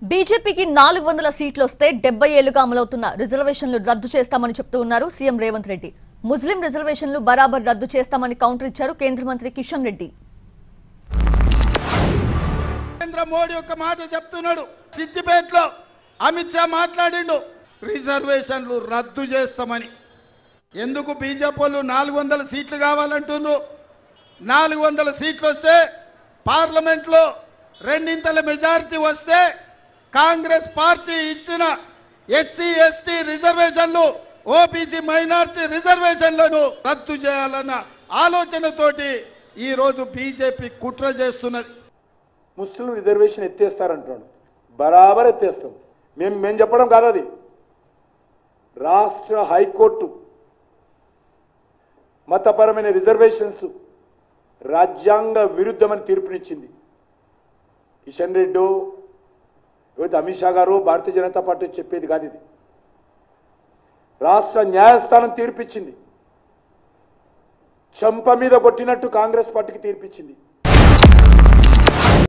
బీజేపీకి 400 సీట్లు వస్తే 70 ఏళ్లుగా అమలవుతున్న రిజర్వేషన్లు రద్దు చేస్తామని చెప్తూ ఉన్నారు సీఎం రేవంత్ రెడ్డి. ముస్లిం రిజర్వేషన్లు బరాబర్ రద్దు చేస్తామని కౌంటర్ ఇచ్చారు కేంద్ర మంత్రి కిషన్ రెడ్డి. నరేంద్ర మోడీ ఒక మాట చెప్తున్నాడు. సిద్దిపేటలో అమిత్ షా మాట్లాడిండు, రిజర్వేషన్లు రద్దు చేస్తామని. ఎందుకు బీజేపీ వాళ్ళు 400 సీట్లు కావాలంటున్నారు? 400 సీట్లు వస్తే పార్లమెంట్లో రెండింతల మెజారిటీ వస్తే కాంగ్రెస్ పార్టీ ఇచ్చిన ఎస్సీ ఎస్టీ రిజర్వేషన్లు, ఓబీసీ మైనారిటీ రిజర్వేషన్లను రద్దు చేయాలన్న ఆలోచనతోటి ఈ రోజు బీజేపీ కుట్ర చేస్తున్నది. ముస్లిం రిజర్వేషన్ ఎత్తేస్తారంటున్నాడు. బరాబర్ ఎత్తేస్తాం. మేము చెప్పడం కాదు, అది రాష్ట్ర హైకోర్టు మతపరమైన రిజర్వేషన్స్ రాజ్యాంగ విరుద్ధమని తీర్పునిచ్చింది. కిషన్ రెడ్డి, అమిత్ షా గారు, భారతీయ జనతా పార్టీ చెప్పేది కాదు, ఇది రాష్ట్ర న్యాయస్థానం తీర్పిచ్చింది. చంప మీద కొట్టినట్టు కాంగ్రెస్ పార్టీకి తీర్పిచ్చింది.